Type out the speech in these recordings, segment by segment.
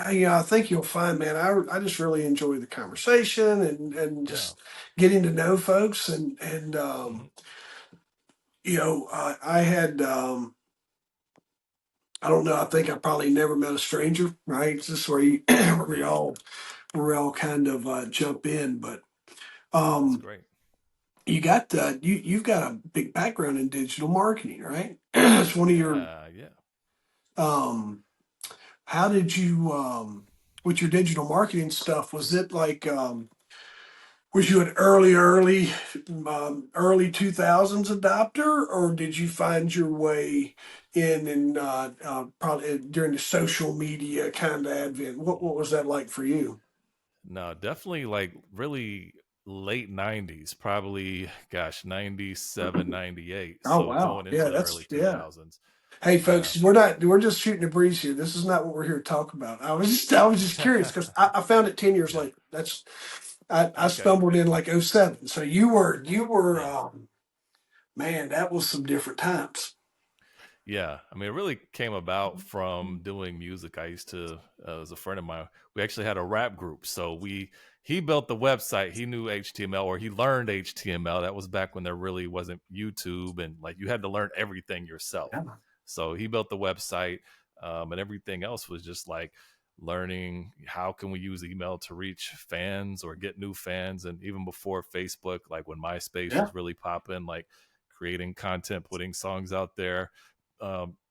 I think you'll find, man, I just really enjoy the conversation and Yeah. just getting to know folks Hmm. I had, I don't know, I think I probably never met a stranger, right? It's just where we Yeah. all kind of jump in, but That's um, great. you've got a big background in digital marketing, right? It's one of your Yeah. Yeah. um, how did you with your digital marketing stuff? Was it like was you an early 2000s adopter, or did you find your way in probably during the social media kind of advent? What was that like for you? No, definitely like really late 90s, probably, gosh, 97, 98. Oh So wow, going into yeah, the early yeah. 2000s. Hey Yeah. folks, we're just shooting a breeze here. This is not what we're here to talk about. I was just curious because I found it 10 years Yeah. later. I Okay. stumbled in like '07. So you were Yeah. man, that was some different times. Yeah, I mean, it really came about from doing music. I used to, as a friend of mine, we actually had a rap group. So he built the website. He knew HTML, or he learned HTML. That was back when there really wasn't YouTube, and like you had to learn everything yourself. Yeah. So he built the website, and everything else was just like learning how can we use email to reach fans or get new fans. And even before Facebook, like when MySpace Yeah. was really popping, like creating content, putting songs out there,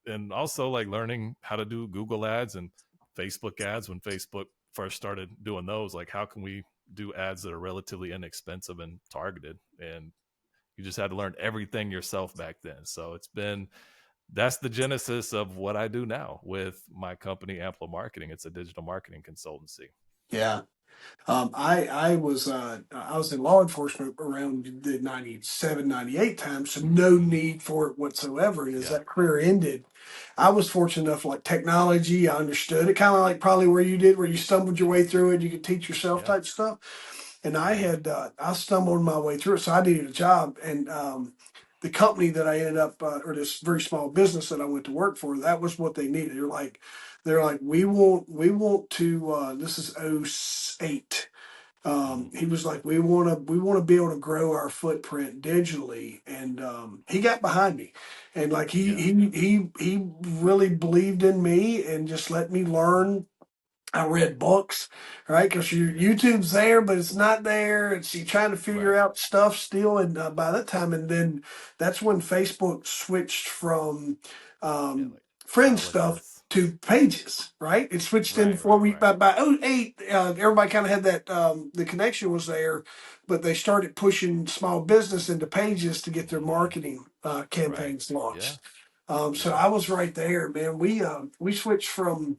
and also like learning how to do Google ads and Facebook ads when Facebook first started doing those. Like, how can we do ads that are relatively inexpensive and targeted? And you just had to learn everything yourself back then. So that's the genesis of what I do now with my company, Amplo Marketing. It's a digital marketing consultancy. Yeah. I was in law enforcement around the 97, 98 time, so no need for it whatsoever. And as Yeah. that career ended, I was fortunate enough, like technology, I understood it kind of like probably where you did, where you stumbled your way through it, you could teach yourself Yeah. type stuff. And Hmm. I stumbled my way through it. So I needed a job. And the company that I ended up, or this very small business that I went to work for, that was what they needed. They're like, we want to, this is '08. Hmm. He was like, we want to be able to grow our footprint digitally, and he got behind me, and like Yeah. he really believed in me and just let me Hmm. learn. I read books, right? Because your Yeah. YouTube's there, but it's not there. It's you trying to figure Right. out stuff still, and by that time, and then that's when Facebook switched from Yeah. um, Like friend follow stuff this. to pages, right? It switched in Right. before Right. we Right. by '08. Everybody kind of had that the connection was there, but they started pushing small business into pages to get their Hmm. marketing Right. campaigns Yeah. launched. So Yeah. I was right there, man. We switched from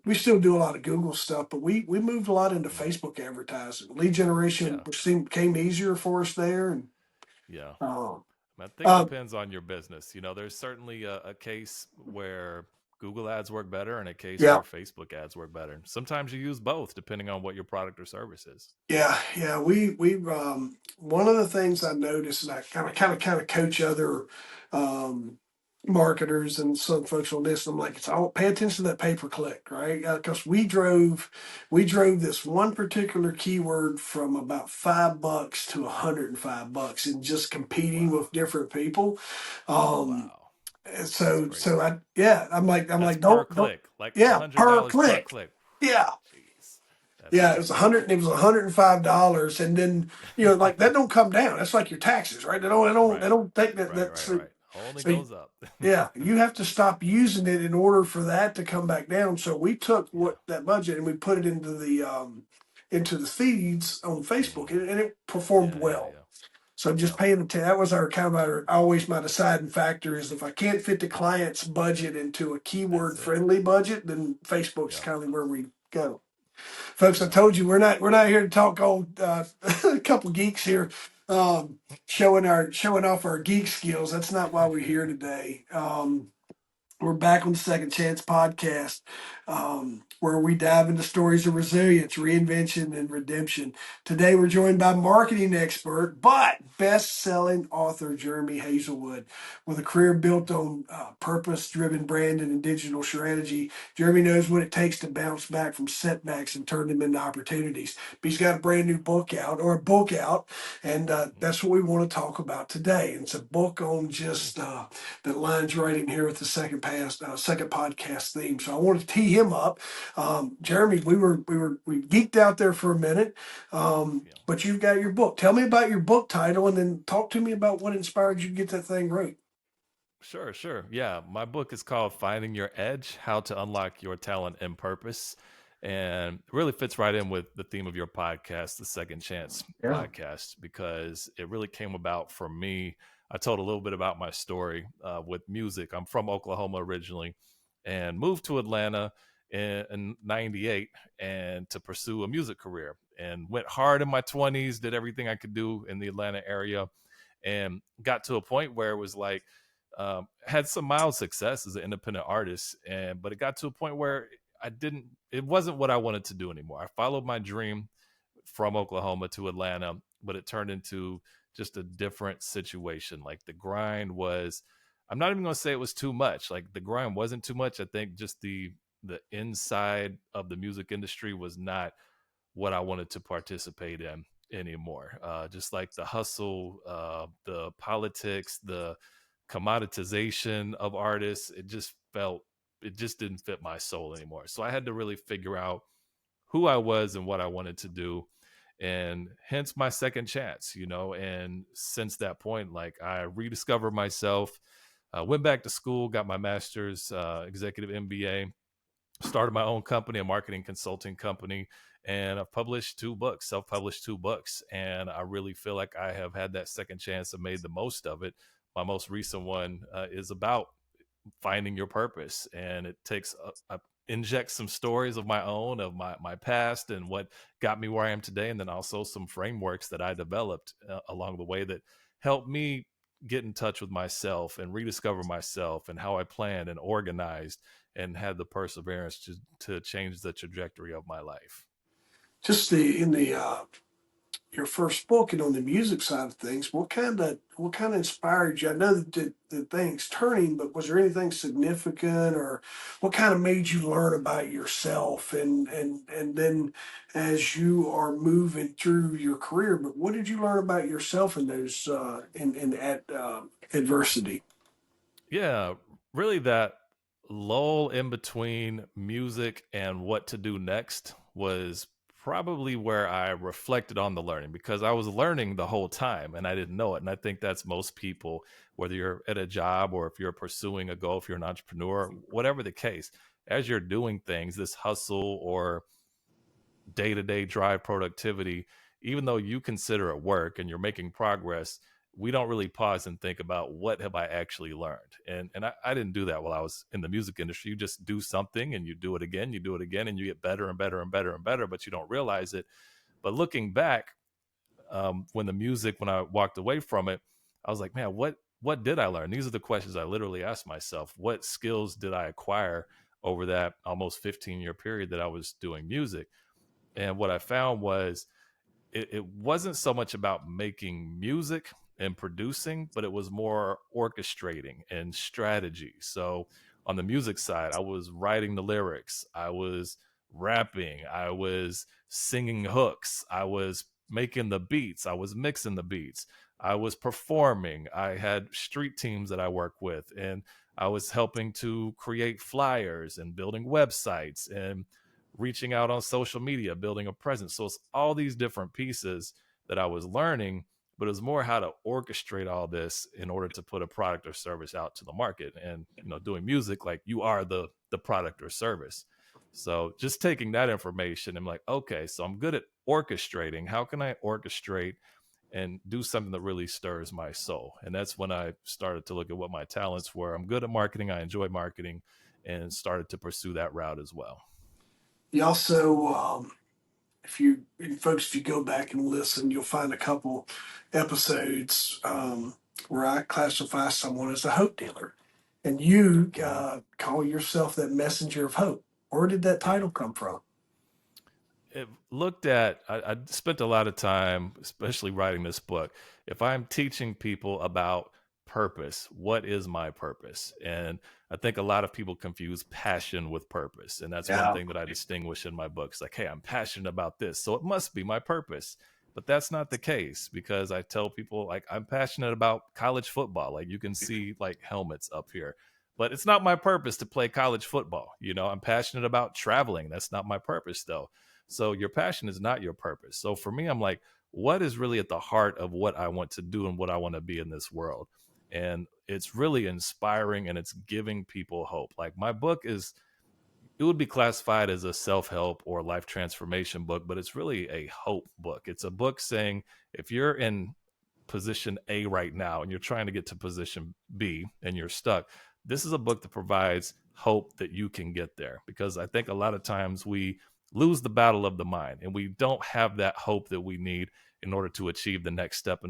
we still do a lot of Google stuff, but we moved a lot into Mhm. Facebook advertising. Lead generation Yeah. came easier for us there, and Yeah. um, I think it uh, depends on your business. There's certainly a case where Google ads work better and a case yeah, where Facebook ads work better. Sometimes you use both depending on what your product or service is. yeah. We one of the things I noticed, and I kind of coach other um, marketers and some folks on this. I'm like, it's all pay attention to that pay per click, right? Because we drove this one particular keyword from about $5 to $105, and just competing Wow. with different people. Um, Wow. and That's so crazy. I yeah, I'm like, That's per don't click, like a yeah, hundred per dollars per click. click. Yeah, Jeez. That's yeah, it was a crazy. hundred. It was $105, and then like that don't come down. That's like your taxes, right? They don't. They don't. They Right. don't take that. Right. That's Right. so. Right. Only so goes up. yeah, you have to stop using it in order for that to come back down. So we took Yeah. what that budget and we put it into the feeds on Facebook, Hmm. and it performed Yeah. Yeah. well. Yeah. So just Yeah. paying attention. That was our kind of our always my deciding factor is if I can't fit the client's budget into a That's keyword it. friendly budget, then Facebook's Yeah. kind of where we go. Folks, I Yeah. told you we're not here to talk old a couple geeks here, showing off our geek skills. That's not why we're here today. We're back on the Second Chance podcast, where we dive into stories of resilience, reinvention, and redemption. Today, we're joined by marketing expert, but best-selling author Jeremy Haselwood. With a career built on purpose-driven branding and digital strategy, Jeremy knows what it takes to bounce back from setbacks and turn them into opportunities. But he's got a brand new book out, and that's what we want to talk about today. It's a book on just that lines right in here with the second podcast theme. So I want to tee him up. Jeremy, we geeked out there for a minute, Yeah. but you've got your book. Tell me about your book title, and then talk to me about what inspired you to get that thing right. Sure, sure. Yeah, my book is called Finding Your Edge: How to Unlock Your Talent and Purpose. And it really fits right in with the theme of your podcast, the Second Chance Yeah. podcast, because it really came about for me. I told a little bit about my story with music. I'm from Oklahoma originally and moved to Atlanta in 98 and to pursue a music career, and went hard in my 20s, did everything I could do in the Atlanta area, and got to a point where it was like, had some mild success as an independent artist, but it got to a point where it wasn't what I wanted to do anymore. I followed my dream from Oklahoma to Atlanta, but it turned into just a different situation. Like the grind was, I'm not even going to say it was too much. Like the grind wasn't too much. I think just the inside of the music industry was not what I wanted to participate in anymore. Just like the hustle, the politics, the commoditization of artists, it just didn't fit my soul anymore. So I had to really figure out who I was and what I wanted to do. And hence my second chance, you know. And since that point, like I rediscovered myself, went back to school, got my master's, executive MBA, started my own company, a marketing consulting company, and I've published 2 books, self-published 2 books, and I really feel like I have had that second chance and made the most of it. My most recent one is about finding your purpose, and it takes inject some stories of my own, of my past, and what got me where I am today, and then also some frameworks that I developed along the way that helped me get in touch with myself and rediscover myself and how I planned and organized and had the perseverance to change the trajectory of my life. Just in the your first book and on the music side of things, what kind of inspired you? I know that the thing's turning, but was there anything significant, or what kind of made you learn about yourself, and then as you are moving through your career, but what did you learn about yourself in those in that adversity? Yeah, really that lull in between music and what to do next was probably where I reflected on the learning, because I was learning the whole time and I didn't know it. And I think that's most people, whether you're at a job or if you're pursuing a goal, if you're an entrepreneur, whatever the case, as you're doing things, this hustle or day-to-day drive productivity, even though you consider it work and you're making progress, we don't really pause and think about what have I actually learned. And I didn't do that while I was in the music industry. You just do something and you do it again, and you get better and better and better and better, but you don't realize it. But looking back, when I walked away from it, I was like, man, what did I learn? These are the questions I literally asked myself. What skills did I acquire over that almost 15-year period that I was doing music? And what I found was it wasn't so much about making music and producing, but it was more orchestrating and strategy. So on the music side, I was writing the lyrics, I was rapping, I was singing hooks, I was making the beats, I was mixing the beats, I was performing, I had street teams that I work with, and I was helping to create flyers and building websites and reaching out on social media, building a presence. So it's all these different pieces that I was learning, but it was more how to orchestrate all this in order to put a product or service out to the market. And doing music, like you are the product or service. So just taking that information, I'm like, okay, so I'm good at orchestrating. How can I orchestrate and do something that really stirs my soul? And that's when I started to look at what my talents were. I'm good at marketing. I enjoy marketing, and started to pursue that route as well. You also, if you folks, if you go back and listen, you'll find a couple episodes where I classify someone as a hope dealer. and you Mhm. call yourself that messenger of hope. Where did that Yeah. title come from? It looked at, I spent a lot of time, especially writing this book. If I'm teaching people about purpose, what is my purpose? And I think a lot of people confuse passion with purpose. And that's one Yeah, thing that I distinguish in my book. It's like, hey, I'm passionate about this, so it must be my purpose. But that's not the case, because I tell people, like, I'm passionate about college football. Like, you can see like helmets up here. But it's not my purpose to play college football. I'm passionate about traveling. That's not my purpose, though. So your passion is not your purpose. So for me, I'm like, what is really at the heart of what I want to do and what I want to be in this world? And it's really inspiring, and it's giving people hope. Like, my book is, it would be classified as a self-help or life transformation book, but it's really a hope book. It's a book saying, if you're in position A right now and you're trying to get to position B and you're stuck, this is a book that provides hope that you can get there. Because I think a lot of times we lose the battle of the mind, and we don't have that hope that we need in order to achieve the next step,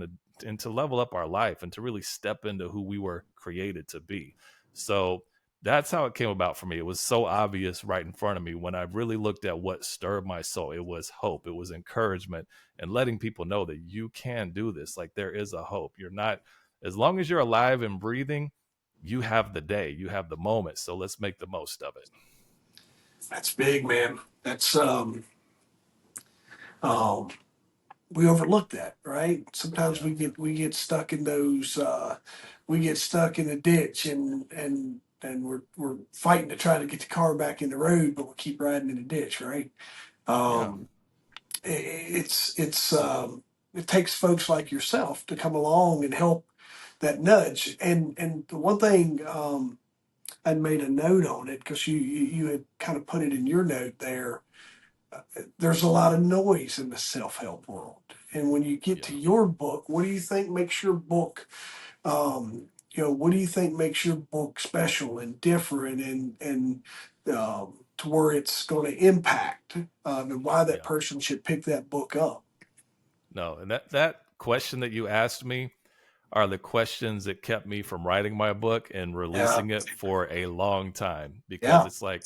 and to level up our life and to really step into who we were created to be. So that's how it came about for me. It was so obvious right in front of me when I really looked at what stirred my soul. It was hope, it was encouragement, and letting people know that you can do this. Like, there is a hope. You're not, as long as you're alive and breathing, you have the day, you have the moment. So let's make the most of it. that's big, man. That's um, we overlook that, right? Sometimes Yeah. we get stuck in those we get stuck in a ditch, and we're fighting to try to get the car back in the road, but we keep riding in the ditch, right? Yeah. Um, it takes folks like yourself to come along and help that nudge. And the one thing I'd made a note on it because you had kind of put it in your note there. There's a lot of noise in the self help world, and when you get to Yeah. your book, what do you think makes your book? What do you think makes your book special and different, and to where it's going to impact, and why that Yeah. person should pick that book up? No, and that question that you asked me are the questions that kept me from writing my book and Yeah, releasing it for a long time. Because yeah, it's like,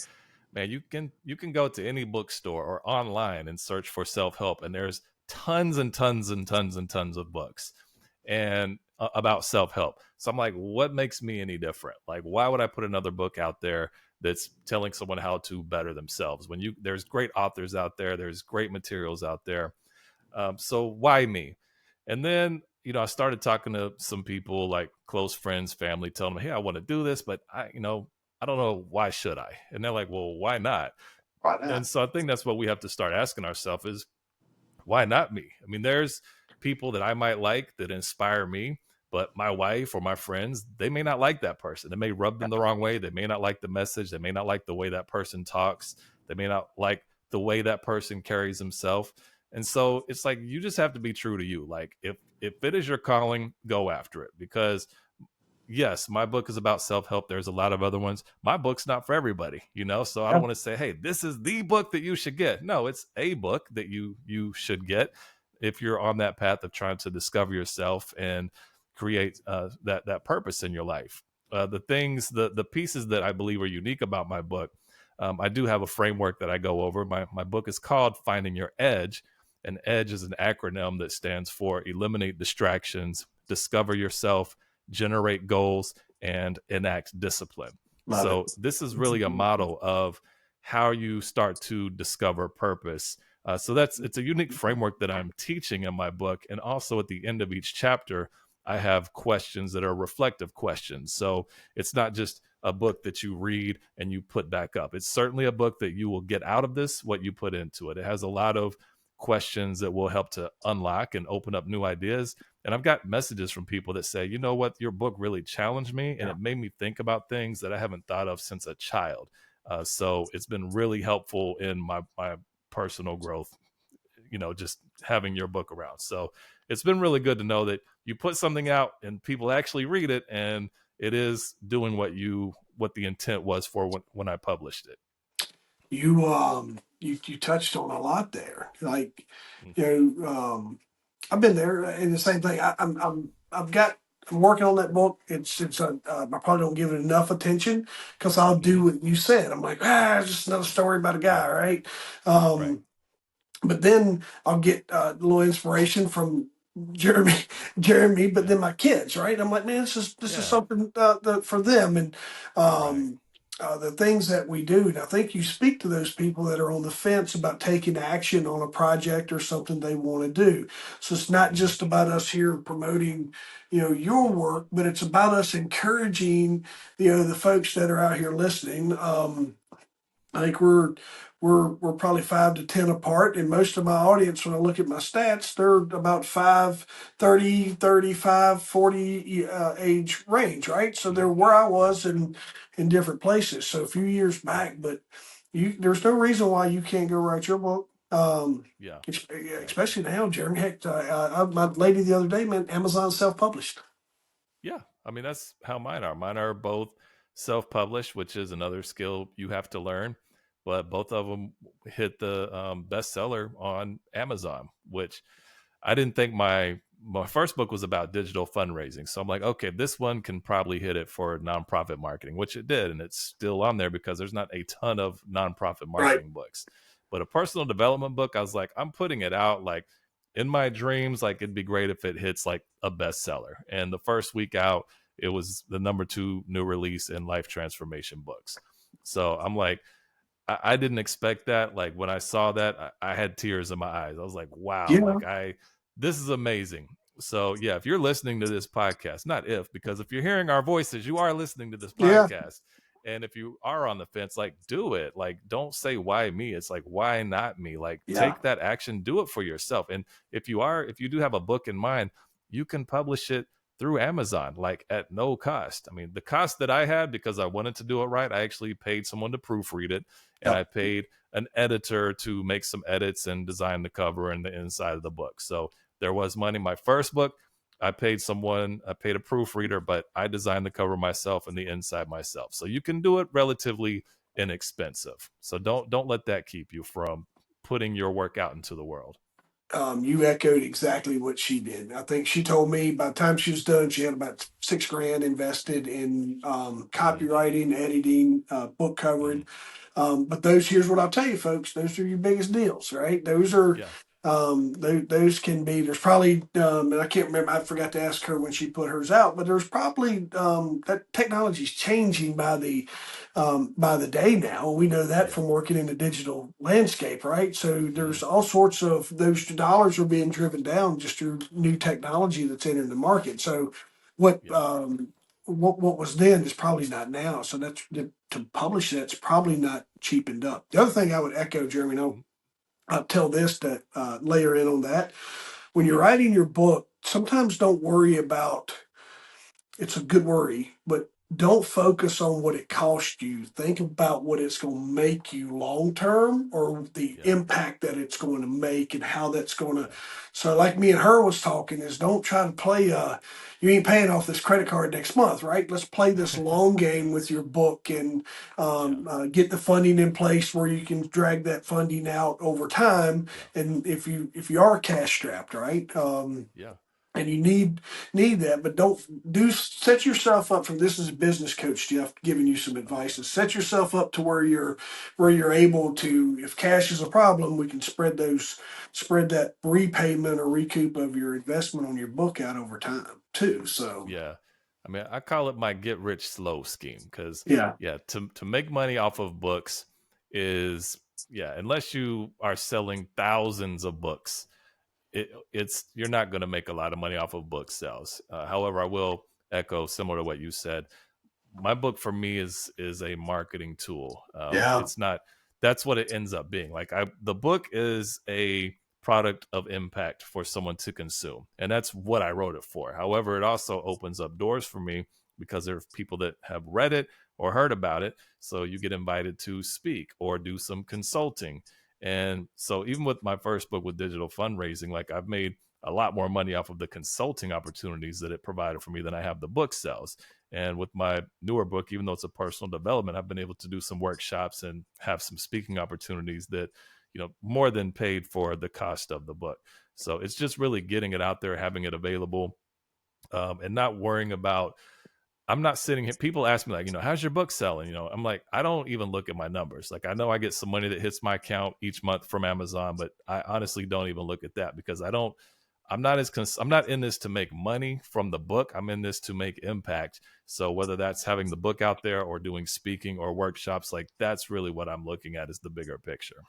man, you can go to any bookstore or online and search for self-help, and there's tons and tons and tons and tons of books and about self-help. So I'm like, what makes me any different? Like, why would I put another book out there that's telling someone how to better themselves when you there's great authors out there, there's great materials out there. So why me? And then, I started talking to some people, like close friends, family, telling them, hey, I want to do this, but I don't know, why should I? And they're like, well, why not? why And not? so I think that's what we have to start asking ourselves is, why not me? I mean, there's people that I might like that inspire me, but my wife or my friends, they may not like that person. It may rub them the wrong way. They may not like the message. They may not like the way that person talks. They may not like the way that person carries himself. And so it's like, you just have to be true to you. Like, if it is your calling, go after it. Because yes, my book is about self-help. There's a lot of other ones. My book's not for everybody, so I don't Yeah. want to say, hey, this is the book that you should get. No, it's a book that you should get if you're on that path of trying to discover yourself and create that purpose in your life. The pieces that I believe are unique about my book, I do have a framework that I go over. My book is called Finding Your Edge, and EDGE is an acronym that stands for eliminate distractions, discover yourself, generate goals, and enact discipline. Love it. So this is really a model of how you start to discover purpose. So it's a unique framework that I'm teaching in my book, and also at the end of each chapter, I have questions that are reflective questions. So it's not just a book that you read and you put back up. It's certainly a book that you will get out of this what you put into it. It has a lot of questions that will help to unlock and open up new ideas. And I've got messages from people that say, you know what, your book really challenged me and Yeah. it made me think about things that I haven't thought of since a child. So it's been really helpful in my personal growth, just having your book around. So it's been really good to know that you put something out and people actually read it, and it is doing what the intent was for when I published it. You touched on a lot there. Like, Mm. I've been there in the same thing. I've got I'm working on that book. I probably don't give it enough attention because I'll Hmm. do what you said. I'm like, it's just another story about a Yeah. guy, right? Right. Um, but then I'll get a little inspiration from Jeremy, Jeremy, but Yeah. then my kids, right? I'm like, man, this is Yeah. something for them, and Right. um, the things that we do. And I think you speak to those people that are on the fence about taking action on a project or something they want to do. So it's not Hmm. just about us here promoting, your Yeah. work, but it's about us encouraging, the folks that are out here listening. I think we're probably 5 to 10 apart, and most of my audience, when I look at my stats, they're about 30, 35, 40 age range, right? So they're Hmm. where I Yeah. was in different places. So a few years back, but there's no reason why you can't go write your book. Yeah. Yeah. Especially now, Jeremy. Heck, my lady the other day, man, Amazon self-published. Yeah. I mean, that's how mine are. Mine are both self-published, which is another skill you have to learn. But both of them hit the bestseller on Amazon, which I didn't think my first book was about digital fundraising. So I'm like, okay, this one can probably hit it for nonprofit marketing, which it did, and it's still on there because there's not a ton of nonprofit Right. marketing books. But a personal development book, I was like, I'm putting it out like in my dreams, like it'd be great if it hits like a bestseller. And the first week out, it was the #2 new release in life transformation books. So I'm like, I didn't expect that. Like when I saw that, I had tears in my eyes. I was like, wow, Yeah. like this is amazing. So yeah, if you're listening to this podcast, not if, because if you're hearing our voices, you are listening to this Yeah. podcast. And if you are on the fence, like do it. Like don't say why me. It's like why not me? Like Yeah. take that action, do it for yourself. And if you do have a book in mind, you can publish it through Amazon, like at no cost. I mean, the cost that I had because I wanted to do it right, I actually paid someone to proofread it, and Yeah. I paid an editor to make some edits and design the cover and the inside of the book. So there was money. My first book, I paid a proofreader, but I designed the cover myself and the inside myself. So you can do it relatively inexpensive. So don't let that keep you from putting your work out into the world. You echoed exactly what she did. I think she told me by the time she was done, she had about 6 grand invested in Hmm. copywriting, editing, book Hmm. covering. But here's what I'll tell you, folks, those are your biggest deals, right? Those are, Yeah. those can be, there's probably, and I can't remember, I forgot to ask her when she put hers out, but there's probably, that technology is changing by the day now. We know that Yeah. from working in the digital landscape, right? So Hmm. there's all sorts of those dollars are being driven down just through new technology that's entering the market. So what Yeah. um, what was then is probably not now. So that's to publish that's probably not cheapened up. The other thing I would echo, Jeremy, no, Hmm. I'll tell this to layer in on that. When you're Yeah. writing your book, sometimes don't worry about it's a good worry, but don't focus on what it cost you. Think about what it's going to make you long term or the Yeah. impact that it's going to make and how that's going to. Yeah. So, like me and her was talking, is don't try to play, you ain't paying off this credit card next month, right? Let's play this long game with your book and Yeah. get the funding in place where you can drag that funding out over time. Yeah. And if you are cash strapped, right? Yeah. And you need that, but don't do set yourself up for this is a business coach, Jeff, giving you some advice. Okay. Is set yourself up to where you're able to, if cash is a problem, we can spread that repayment or recoup of your investment on your book out over time too. So Yeah. I mean, I call it my get rich slow scheme because, yeah, yeah, to make money off of books is, yeah, unless you are selling thousands of books, it's you're not going to make a lot of money off of book sales. However, I will echo similar to what you said. My book for me is a marketing tool. yeah, It's not. That's what it ends up being. Like the book is a product of impact for someone to consume, and that's what I wrote it for. However, it also opens up doors for me because there are people that have read it or heard about it. So you get invited to speak or do some consulting. And so even with my first book with digital fundraising, like I've made a lot more money off of the consulting opportunities that it provided for me than I have the book sales. And with my newer book, even though it's a personal development, I've been able to do some workshops and have some speaking opportunities that, more than paid for the cost of the book. So it's just really getting it out there, having it available. and not worrying about. I'm not sitting here. People ask me like, how's your book selling? I'm like, I don't even look at my numbers. Like, I know I get some money that hits my account each month from Amazon, but I honestly don't even look at that because I don't. I'm not in this to make money from the book. I'm in this to make impact. So whether that's having the book out there or doing speaking or workshops, like that's really what I'm looking at is the bigger picture.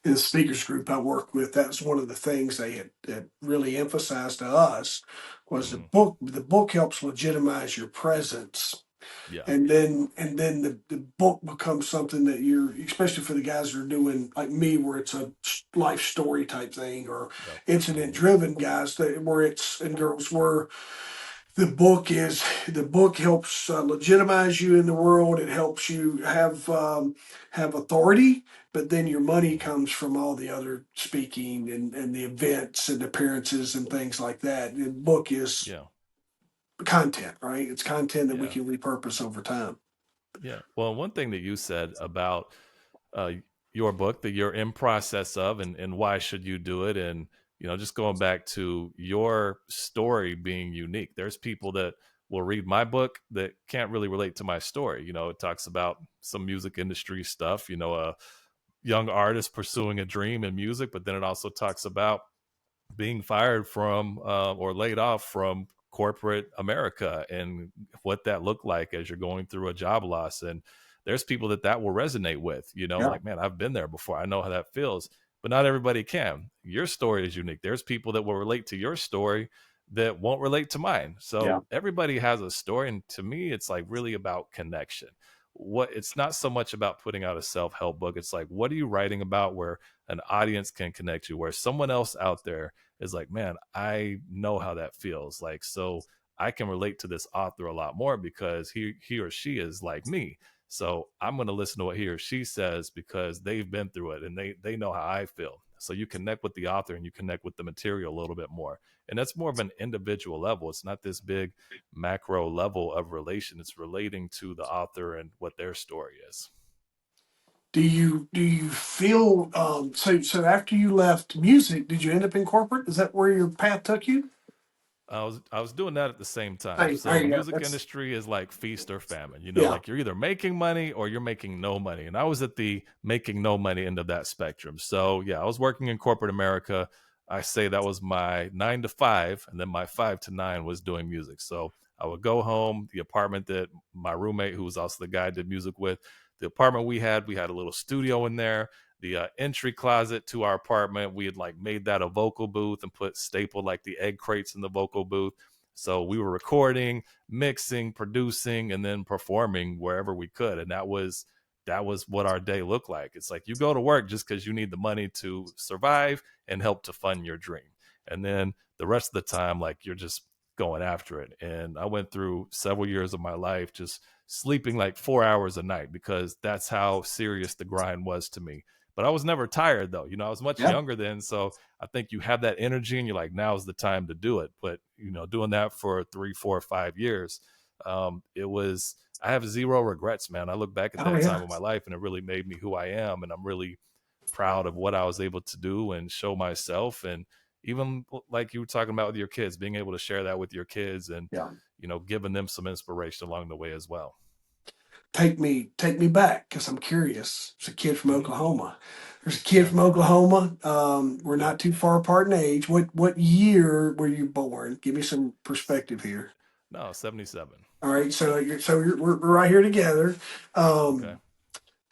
In the speakers group I worked with, that was one of the things they had really emphasized to us was the Hmm. book. The book helps legitimize your presence, Yeah. and then the book becomes something that you're, especially for the guys that are doing like me, where it's a life story type thing, or Yeah. incident Hmm. driven guys that where it's and girls where the book helps legitimize you in the world. It helps you have authority, but then your money Hmm. comes from all the other speaking and the events and appearances and things like that. The book is Yeah. content, right? It's content that we Yeah. can repurpose over time. Yeah. Well, one thing that you said about uh, your book that you're in process of, and why should you do it, and just going back to your story being unique. There's people that will read my book that can't really relate to my story. It talks about some music industry stuff. A young artist pursuing a dream in music, but then it also talks about being fired from or laid off from corporate America and what that looked like as you're going through a job loss. And there's people that will resonate with, Yeah, like, man, I've been there before. I know how that feels, but not everybody can. Your story is unique. There's people that will relate to your story that won't relate to mine. yeah, So everybody has a story. And to me, it's like really about connection. It's not so much about putting out a self-help book. It's like, what are you writing about where an audience can connect you, where someone else out there is like, man, I know how that feels. Like, so I can relate to this author a lot more because he or she is like me. So I'm going to listen to what he or she says because they've been through it and they know how I feel. So you connect with the author and you connect with the material a little bit more. And that's more of an individual level. It's not this big macro level of relation. It's relating to the author and what their story is. do you feel so after you left music, did you end up in corporate? Is that where your path took you? I was doing that at the same time. Same. So There the you go. music That's industry is like feast or famine. yeah. Like you're either making money or you're making no money. And I was at the making no money end of that spectrum. So yeah, I was working in corporate America. I say that was my 9 to 5, and then my 5 to 9 was doing music. So I would go home, the apartment that my roommate, who was also the guy I did music with, the apartment we had a little studio in there, the entry closet to our apartment. We had like made that a vocal booth and put stapled like the egg crates in the vocal booth. So we were recording, mixing, producing, and then performing wherever we could. And that was what our day looked like. It's like you go to work just because you need the money to survive and help to fund your dream. And then the rest of the time, like you're just going after it. And I went through several years of my life just sleeping like 4 hours a night because that's how serious the grind was to me. But I was never tired though. I was much Yeah. younger then, so I think you have that energy and you're like, now's the time to do it. But doing that for 3, 4, 5 years, it was. I have zero regrets, man. I look back at Oh that yeah. time of my life, and it really made me who I am, and I'm really proud of what I was able to do and show myself. And even like you were talking about with your kids, being able to share that with your kids and Yeah. giving them some inspiration along the way as well. Take me back because I'm curious. There's a kid from Hmm. Oklahoma. There's a kid Yeah, from Oklahoma. We're yeah. not too far apart in age. What year were you born? Give me some perspective here. No, 77. All right, we're right here together. Okay. Um,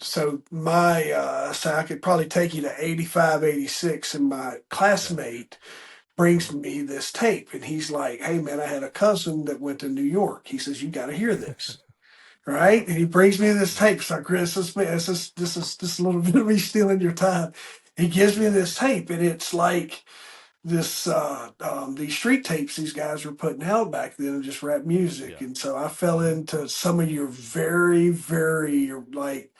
so I could probably take you to 85, 86, and my Yeah. classmate Hmm. brings me this tape, and he's like, "Hey man, I had a cousin that went to New York." He says, "You got to hear this." Yeah. Right? And he brings me this Hmm. tape. So Chris, this is a little bit of me stealing your time. He gives me Yeah. this tape, and it's like this these street tapes these guys were putting out back then of just rap music. Yeah. And so I fell Hmm. into some of your very, very like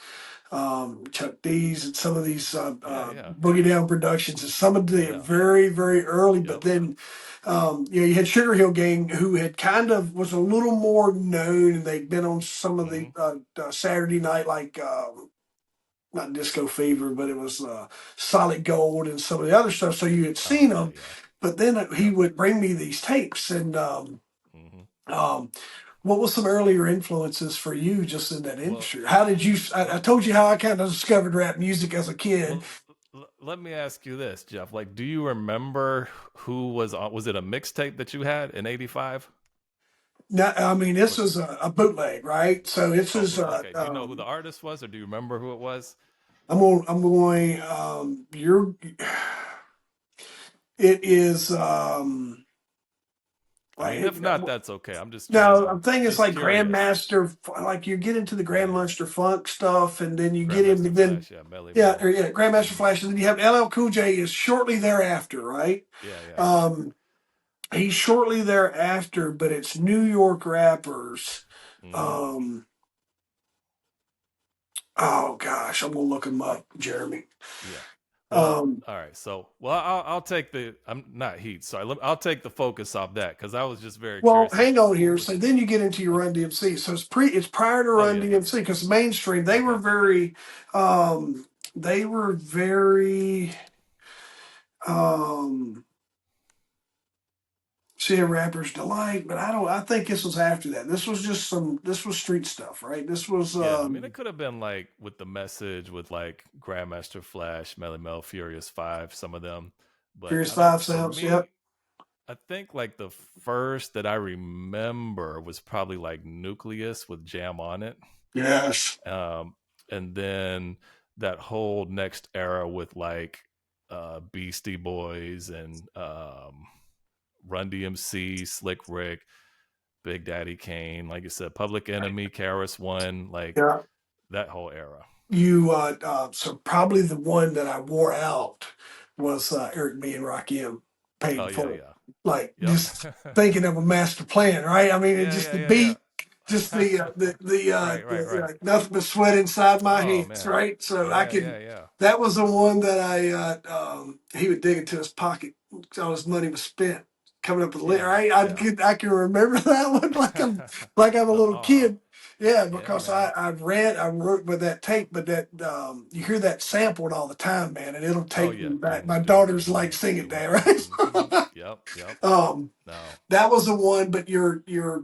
Chuck D's and some of these Yeah. Yeah. Boogie Down Productions and some of the Yeah. very, very early. But Yep. then, you had Sugar Hill Gang, who had kind of was a little more known, and they'd been on some of the Hmm. Saturday night, like not Disco Fever, but it was Solid Gold and some of the other stuff. So you had Oh seen yeah. them, Yeah. but then he Yep. would bring me these tapes, and Um, what was some earlier influences for you just in that Well, industry? How did you? let, I told you how I kind of discovered rap music as a kid. well, let me ask you this, Jeff. Like, do you remember who was on? Was it a mixtape that you had in '85? Now, I mean, this was a bootleg, right? So this Oh, is okay. Do you know who the artist was, or do you remember who it was? I'm going you're it is I like mean, if not, that's okay. I'm just trying no, to, I'm thinking it's just like curious. Grandmaster, like you get into the Yeah, Grandmaster Funk stuff, and then you get into Grandmaster then Flash. Yeah, Melly yeah, Mel. or, yeah, Grandmaster Hmm. Flash, and then you have LL Cool J is shortly thereafter, right? Yeah, yeah, yeah. Um, he's shortly thereafter, but it's New York rappers. Hmm. Um, oh gosh, I'm gonna look him up, Jeremy. Yeah. Well, Um, all right. So, well, I'll take the. I'm not Heat. Sorry. I'll take the focus off that because I was just very Well, curious. Like, hang on who here. was? So then you get into your Okay. Run DMC. So it's prior to Oh Run yeah, yeah, DMC because mainstream yeah. Okay. um they were very um see a rapper's delight, but I think this was after that. This was street stuff, right? This was Yeah. I mean, it could have been like with the message with like Grandmaster Flash, Melly Mel, Furious Five, some of them. But Furious I don't. Five For sounds, yep. me, I think like the first that I remember was probably like Nucleus with Jam on it. Yes. Um, and then that whole next era with like Beastie Boys and Run DMC, Slick Rick, Big Daddy Kane, like you said, Public Enemy, Karis One, like Yeah. that whole era. You so probably the one that I wore out was Eric B and Rakim paid Oh in yeah, full. yeah, Like just yep, thinking of a master plan, right? I mean, it yeah, just yeah, the yeah, beat, just right, right, right. nothing but sweat inside my Oh hands, man, right? So I yeah, could. yeah, yeah. That was the one that he would dig into his pocket, all his money was spent coming up with lit. Yeah, Right? yeah. I can remember that one like I'm a The little awe. kid. Yeah, Yeah, because man. I wrote with that tape, but that you hear that sampled all the time, man, and it'll Oh take yeah. me back. Doom, My doom, daughter's doom, like, doom, sing it, doom, Dad, doom, doom. right? Yep, yep. um, No. that was the one, but your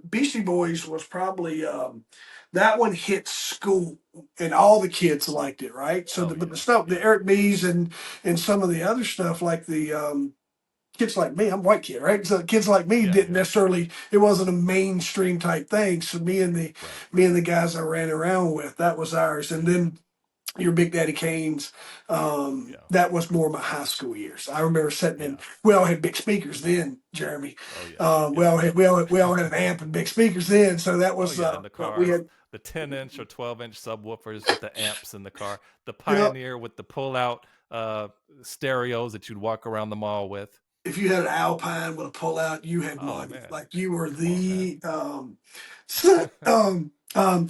Beastie Boys was probably that one hit school, and all the kids liked it, right? So Oh but the yeah, stuff, the yeah, Eric B's and some of the other stuff, like the kids like me, I'm a white kid, right? So kids like me yeah, didn't yeah. necessarily. It wasn't a mainstream type thing. So Right. me and the guys I ran around with, that was ours. And then your Big Daddy Kane's, Yeah. that was more my high school years. I remember sitting in. Yeah. We all had big speakers then, Jeremy. Oh yeah. Yep. Yep. We all had an amp and big speakers then. So that Oh was yeah. In the we cars, had. the 10-inch or 12-inch subwoofers with the amps in the car. The You know, Pioneer with the pull-out stereos that you'd walk around the mall with. if you had an Alpine with a pull out, you had Oh money. man. Like you were Come on, man. the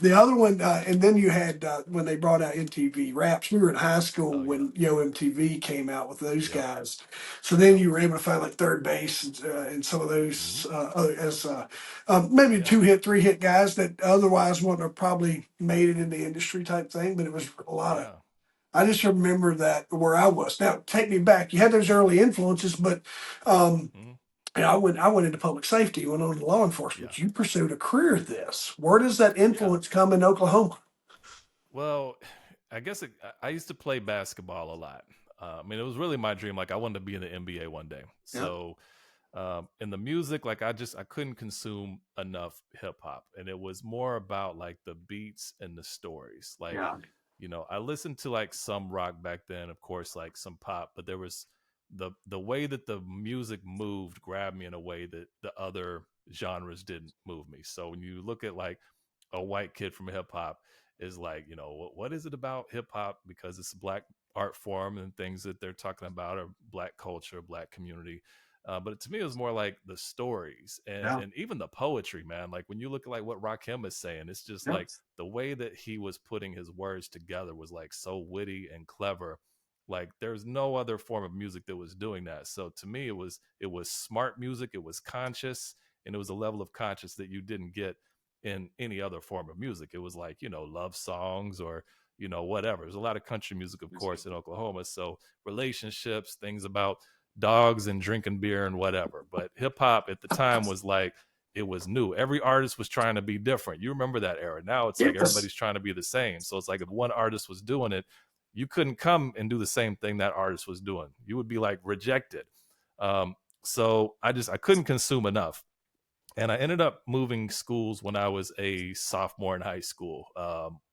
the other one, and then you had when they brought out MTV Raps. We were in high school Oh yeah. when Yo MTV came out with those Yep. guys. So then Yep. you were able to find like Third Base and some of Hmm. those other as maybe Yeah. two hit, three hit guys that otherwise wouldn't have probably made it in the industry type thing. But it was a lot of. Yeah. I just remember that where I was. Now take me back. You had those early influences, but um, Hmm. and I went into public safety, went on to law Yeah. enforcement. You pursued a career at this. Where does that Yeah. influence come in Oklahoma? Well, I guess I used to play basketball a lot. I mean, it was really my dream. Like, I wanted to be in the NBA one day. Yeah, So, in the music, like, I couldn't consume enough hip hop, and it was more about like the beats and the stories. Like, yeah, I listened to like some rock back then, of course, like some pop, but there was the way that the music moved grabbed me in a way that the other genres didn't move me. So when you look at like a white kid from hip hop is like, what is it about hip hop? Because it's a black art form and things that they're talking about are black culture, black community. But to me, it was more like the stories and yeah, and even the poetry, man. Like when you look at like what Rakim is saying, it's just yeah. like the way that he was putting his words together was like so witty and clever. Like there's no other form of music that was doing that. So to me, it was smart music, it was conscious, and it was a level of conscious that you didn't get in any other form of music. It was like, love songs or, whatever. There's a lot of country music, of course, in Oklahoma. So relationships, things about dogs and drinking beer and whatever. But hip hop at the time was like, it was new. Every artist was trying to be different. You remember that era. Now it's like Yes. everybody's trying to be the same. So it's like if one artist was doing it, you couldn't come and do the same thing that artist was doing. You would be like rejected. Um, so I couldn't consume enough, and I ended up moving schools when I was a sophomore in high school.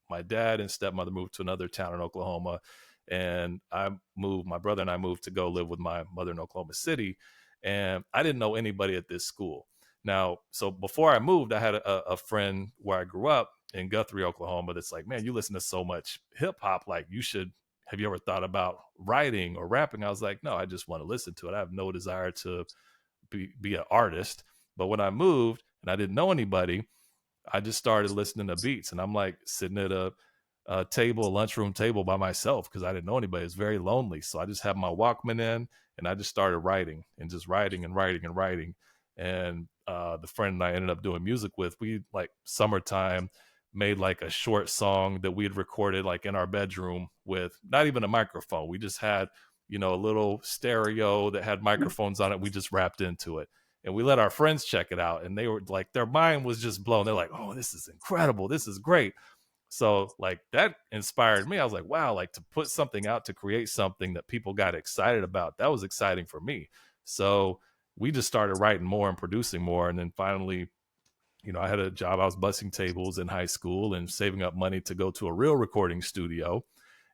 My dad and stepmother moved to another town in Oklahoma, and my brother and I moved to go live with my mother in Oklahoma City, and I didn't know anybody at this school. Now, so before I moved, I had a friend where I grew up in Guthrie, Oklahoma, that's like, man, you listen to so much hip hop, like you should. Have you ever thought about writing or rapping? I was like, no, I just want to listen to it. I have no desire to be an artist. But when I moved and I didn't know anybody, I just started listening to beats, and I'm like sitting at a table, a lunchroom table by myself because I didn't know anybody. It was very lonely. So I just had my Walkman in, and I just started writing and just writing and writing and writing. And the friend and I ended up doing music with, we like summertime made like a short song that we had recorded like in our bedroom with not even a microphone. We just had, a little stereo that had microphones on it. We just rapped into it, and we let our friends check it out, and they were like, their mind was just blown. They're like, oh, this is incredible, this is great. So like that inspired me. I was like, wow, like to put something out, to create something that people got excited about, that was exciting for me. So we just started writing more and producing more, and then finally, I had a job. I was bussing tables in high school and saving up money to go to a real recording studio,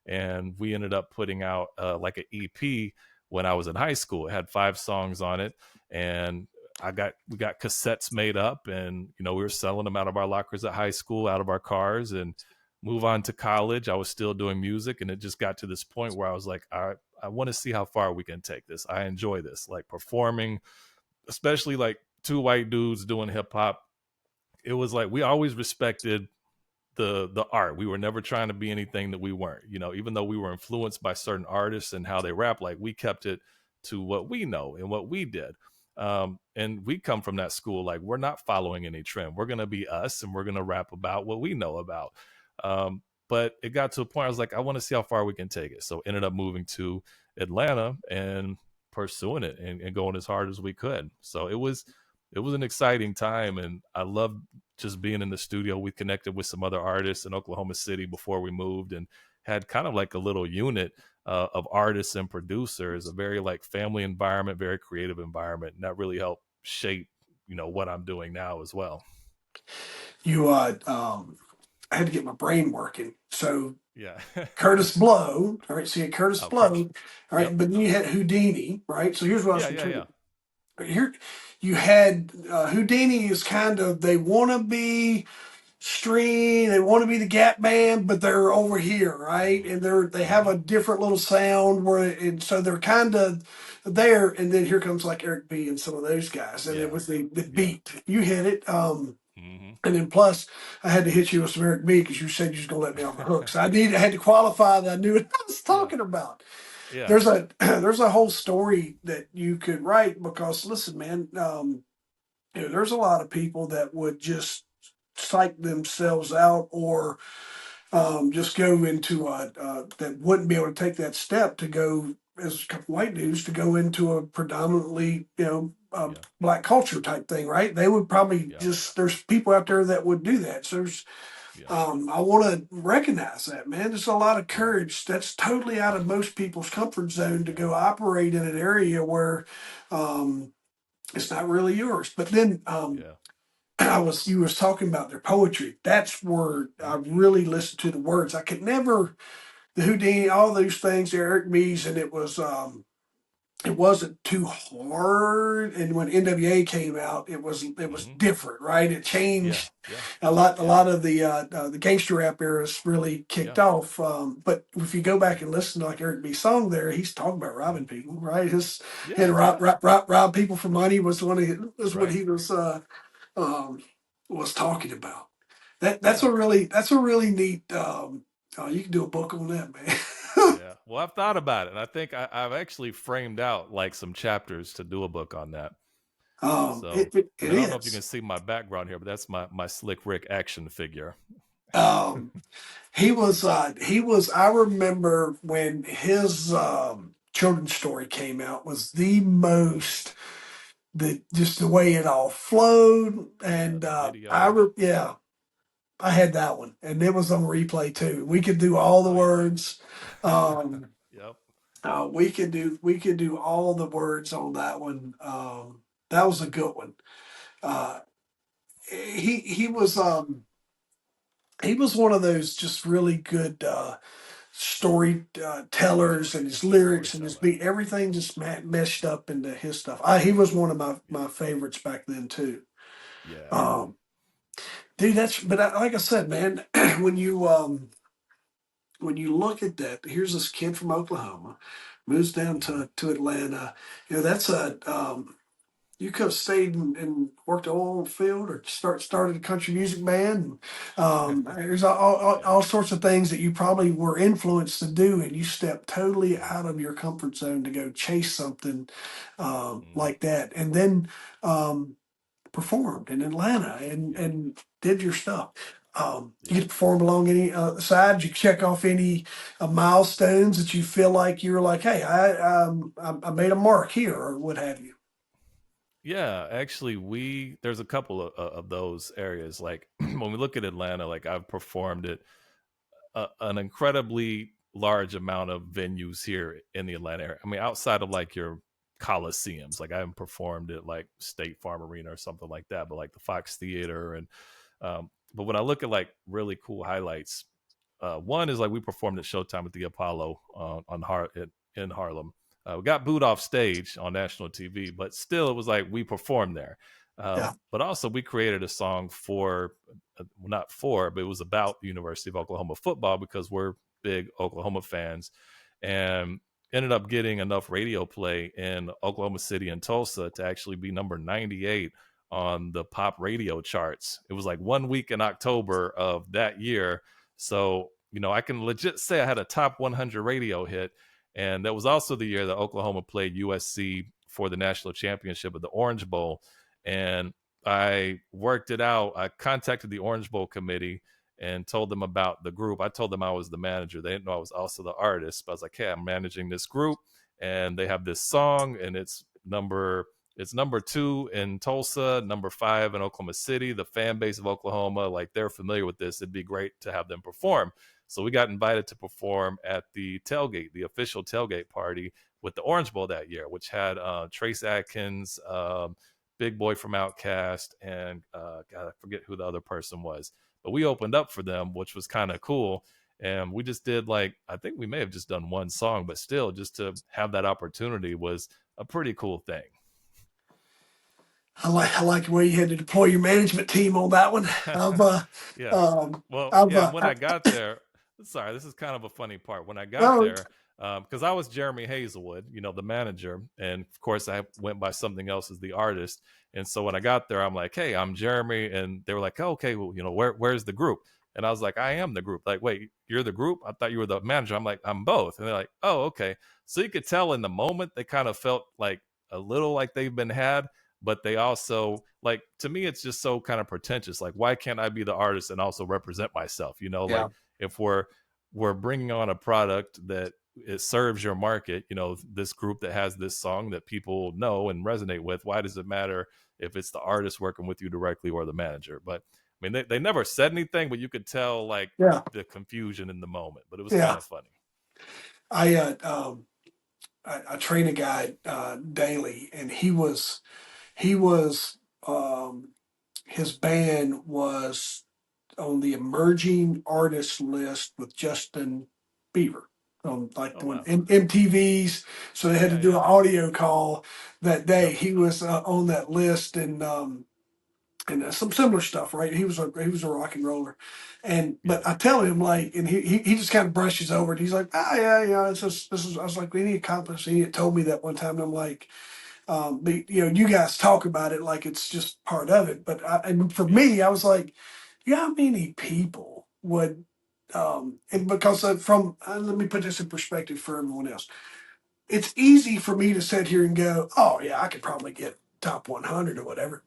and we ended up putting out like an EP when I was in high school. It had 5 songs on it, and we got cassettes made up, and we were selling them out of our lockers at high school, out of our cars, and move on to college. I was still doing music, and it just got to this point where I was like, I want to see how far we can take this. I enjoy this, like performing, especially like 2 white dudes doing hip hop. It was like we always respected the art. We were never trying to be anything that we weren't. Even though we were influenced by certain artists and how they rap, like we kept it to what we know and what we did. And we come from that school, like we're not following any trend. We're gonna be us, and we're gonna rap about what we know about. But it got to a point I was like, I want to see how far we can take it. So ended up moving to Atlanta and pursuing it, and going as hard as we could. So it was an exciting time, and I loved just being in the studio. We connected with some other artists in Oklahoma City before we moved, and had kind of like a little unit of artists and producers, a very like family environment, very creative environment. And that really helped shape, what I'm doing now as well. You I had to get my brain working. So Yeah. Curtis Blow, all right. So you had Curtis Of course. Blow, all right, Yep. but then you had Houdini, right? So here's what I was Yeah. Yeah. trying Yeah. to here. You had Houdini is kind of, they want to be stream. They want to be the Gap Band, but they're over here, right? Mm-hmm. And they have Mm-hmm. a different little sound and so they're kind of there. And then here comes like Eric B and some of those guys, and then Yeah. with the Yeah. beat, you hit it. Mm-hmm. And then plus, I had to hit you with some Eric B because you said you was gonna let me off the hook. So I had to qualify that I knew what I was Yeah. talking about. Yeah. There's a whole story that you could write because listen, man, there's a lot of people that would just psych themselves out or just go into that wouldn't be able to take that step to go as a couple white dudes to go into a predominantly Yeah. black culture type thing, right? They would probably Yeah. just there's people out there that would do that. So there's Yeah. I want to recognize that, man. There's a lot of Yeah. courage. That's totally out of most people's comfort zone to Yeah. go operate in an area where it's not really yours. But then Yeah. you was talking about their poetry. That's where I Mm-hmm. really listened to the words. I could never the Houdini, all those things, the Eric B's, and it wasn't too hard. And when NWA came out, it was Mm-hmm. different, right? It Yeah. changed Yeah. a lot. A Yeah. lot of the gangster rap eras really kicked Yeah. off. But if you go back Yeah. and listen to like Eric B's song, there he's talking about robbing Mm-hmm. people, right? His had Yeah. to Yeah. rob people for money was what Right. he um, was talking about. That's Yeah. a really neat. You can do a book on that, man. Yeah. Well, I've thought about it. And I think I've actually framed out like some chapters to do a book on that. So, and It I don't know if you can is. see my background here, but that's my Slick Rick action figure. Um, he was. I remember when his children's story came out was the Mm, most. the just the way it all flowed. Yeah, And the video. yeah, I had that one, and it was on replay too. We could do all the Oh yeah. words. Um, Yep. we could do all the words on that one. That was a good one. Uh, he was one of those just really good story tellers, and his lyrics and his Storyteller. beat, everything just meshed up into his stuff. He was one of Yeah. my favorites back then too. Yeah. Um, dude, like I said, man, when you look at that, here's this kid from Oklahoma, moves down Hmm. to Atlanta. That's a you could have stayed and worked the oil field, or started a country music band. There's all Yeah. sorts of things that you probably were influenced to do, and you stepped totally Hmm. out of your comfort zone to go chase something Hmm. like that, and then um, performed in Atlanta Yep. and did your stuff. You get Yep. to perform along any side. You check off any milestones that you feel like you're like, hey, I made a mark here, or what have you. Yeah, actually, we there's a couple of those areas. Like when we look at Atlanta, like I've performed at an incredibly large amount of venues here in the Atlanta area. I mean, outside of like your coliseums, like I haven't performed at like State Farm Arena or something like that, but like the Fox Theater and but when I look at like really cool highlights, one is like we performed at Showtime at the Apollo in Harlem. We got booed off stage on national TV, but still, it was like we performed there. Yeah. But also, we created a song for, well, not for, but it was about the University of Oklahoma football because we're big Oklahoma fans, and ended up getting enough radio play in Oklahoma City and Tulsa to actually be number 98 on the pop radio charts. It was like 1 week in October of that year, so, I can legit say I had a top 100 radio hit. And that was also the year that Oklahoma played USC for the national championship of the Orange Bowl. And I worked it out. I contacted the Orange Bowl committee and told them about the group. I told them I was the manager. They didn't know I was also the artist, but I was like, hey, I'm managing this group and they have this song and it's number 2 in Tulsa, number 5 in Oklahoma City. The fan base of Oklahoma, like they're familiar with this. It'd be great to have them perform. So we got invited to perform at the tailgate, the official tailgate party with the Orange Bowl that year, which had Trace Adkins, Big Boy from Outkast, and God, I forget who the other person was. But we opened up for them, which was kind of cool. And we just did like, I think we may have just done one song, but still, just to have that opportunity was a pretty cool thing. I like the way you had to deploy your management team on that one. I've Yeah. um Well, I've yeah. And when I got there, sorry, this is kind of a funny part. When I got no, there, because I was Jeremy Haselwood, the manager, and of course I went by something else as the artist. And so when I got there, I'm like, "Hey, I'm Jeremy," and they were like, oh, "Okay, well, where's the group?" And I was like, "I am the group." Like, wait, you're the group? I thought you were the manager. I'm like, "I'm both." And they're like, "Oh, okay." So you could tell in the moment they kind of felt like a little like they've been had, but they also, like, to me it's just so kind of pretentious. Like, why can't I be the artist and also represent myself? yeah, Like, if we're bringing on a product that it serves your market, this group that has this song that people know and resonate with, why does it matter if it's the artist working with you directly or the manager? But I mean, they never said anything, but you could tell like yeah, the confusion in the moment, but it was kind yeah. of funny. I I train a guy daily, and he was his band was on the emerging artist list with Justin Bieber on like Oh the one wow. MTV's. So they had to Yeah, do an yeah. audio call that day. Yep. He was on that list, and some similar stuff, right? He was a rock and roller, and Yeah. but I tell him like, and he just kind of brushes over it. He's like, yeah, yeah, it's just this is. I was like, we need to accomplish. He had told me that one time, and I'm like, but you guys talk about it like it's just part of it. But and for Yeah. me, I was like, yeah, how many people would, and because let me put this in perspective for everyone else. It's easy for me to sit here and go, oh yeah, I could probably get top 100 or whatever.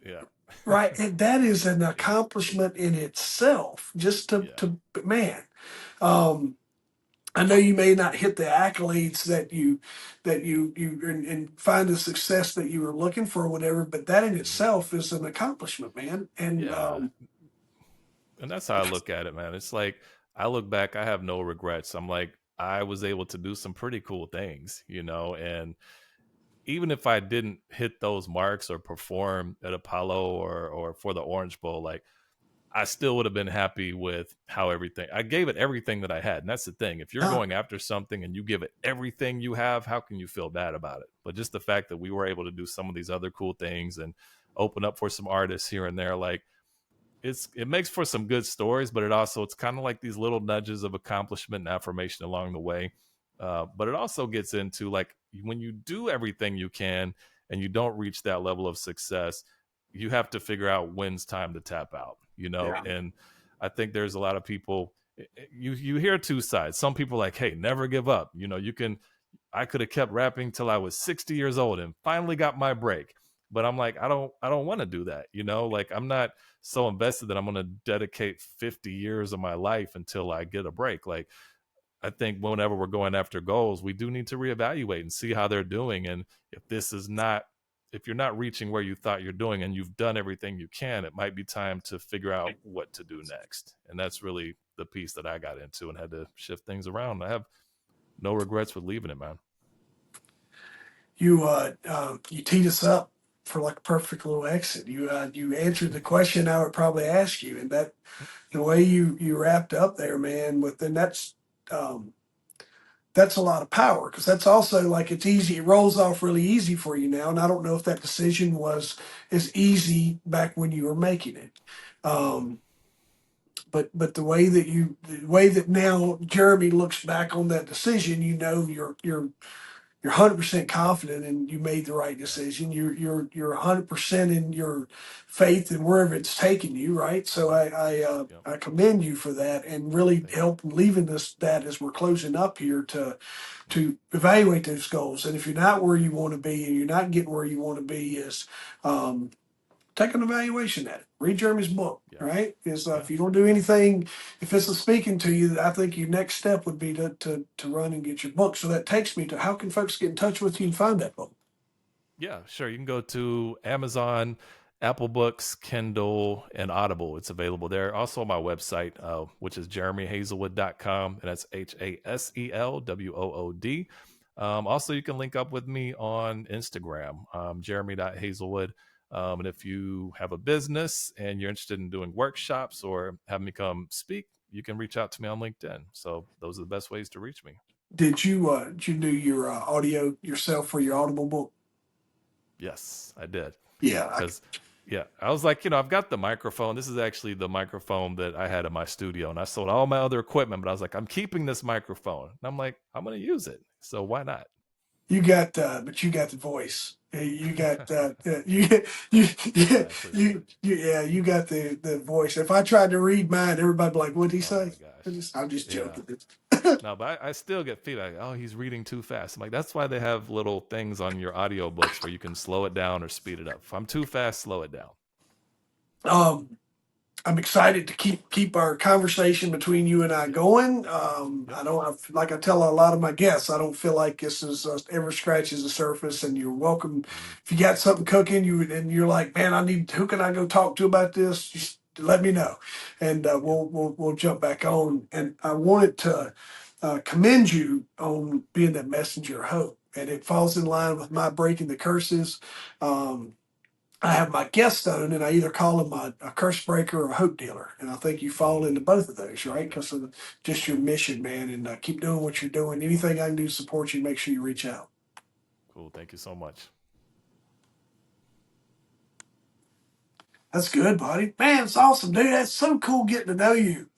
Yeah. Right, and that is an Yeah. accomplishment in itself. Just to Yeah. to man, um, I know you may not hit the accolades and find the success that you were looking for or whatever, but that in Mhm. itself is an accomplishment, man. And Yeah, and that's how I look at it, man. It's like I look back, I have no regrets. I'm like I was able to do some pretty cool things, you know, and even if I didn't hit those marks or perform at Apollo or for the Orange Bowl, like I still would have been happy with how everything I gave it everything that I had. And that's the thing. If you're uh, going after something and you give it everything you have, how can you feel bad about it? But just the fact that we were able to do some of these other cool things and open up for some artists here and there, like it makes for some good stories, but it's kind of like these little nudges of accomplishment and affirmation along the way. But it also gets into like when you do everything you can and you don't reach that level of success, you have to figure out when's time to tap out, you know. yeah, And I think there's a lot of people. You hear two sides. Some people are like, hey, never give up. You know, you can. I could have kept rapping till I was 60 years old and finally got my break. But I'm like, I don't want to do that. You know, like I'm not so invested that I'm going to dedicate 50 years of my life until I get a break. Like I think whenever we're going after goals, we do need to reevaluate and see how they're doing. And if you're not reaching where you thought you're doing and you've done everything you can, it might be time to figure out what to do next. And that's really the piece that I got into and had to shift things around. I have no regrets with leaving it, man. you teed us up for like a perfect little exit. You answered the question I would probably ask you, and that the way you wrapped up there, man. Um, that's a lot of power because that's also like it's easy. It rolls off really easy for you now, and I don't know if that decision was as easy back when you were making it. Mm, Um, but the way that now Jeremy looks back on that decision, you know you're 100% confident and you made the right yeah. decision. You're 100% in your faith and wherever it's taken you, right? So Yep. I commend you for that and really Thank you. help leaving us that as we're closing up here to evaluate those goals. And if you're not where you want to be and you're not getting where you want to be, is um, take an evaluation at it. Read Jeremy's book, Yeah. right? Is Yeah. if you don't do anything, if this is speaking to you, I think your next step would be to run and get your book. So that takes me to how can folks get in touch with you and find that book? Yeah, sure. You can go to Amazon, Apple Books, Kindle, and Audible. It's available there. Also on my website, which is jeremyhaselwood.com, and that's Haselwood. Also, you can link up with me on Instagram, jeremy.hazelwood. And if you have a business and you're interested in doing workshops or having me come speak, you can reach out to me on LinkedIn. So those are the best ways to reach me. Did you do your audio yourself for your Audible book? Yes, I did. Yeah, Because yeah, I was like, you know, I've got the microphone. This is actually the microphone that I had in my studio, and I sold all my other equipment, but I was like, I'm keeping this microphone. And I'm like, I'm gonna use it. So why not? but you got the voice. You got I appreciate it. yeah, you got the voice. If I tried to read mine, everybody'd be like, "What'd he Oh say?" my gosh. I'm just Yeah. joking. No, but I still get feedback. Oh, he's reading too fast. I'm like, that's why they have little things on your audiobooks where you can slow it down or speed it up. If I'm too fast, slow it down. Um, I'm excited to keep our conversation between you and I Yeah. going. Yep. Like I tell a lot of my guests, I don't feel like this is ever scratches the surface. And you're welcome Mm, if you got something cooking. And you're like, man, who can I go talk to about this? Just let me know, and yep. we'll jump back on. And I wanted to commend you on being that messenger of hope, and it falls in line with my breaking the curses. Um, I have my guest on, and I either call him a curse breaker or a hope dealer. And I think you fall into Mm, both of those, love right? that. Because of just your Yeah. mission, man. And keep doing what you're doing. Anything I can do to support you, make sure you reach out. Cool. Thank you so much. That's good, buddy. Man, it's awesome, dude. That's so cool getting to know you.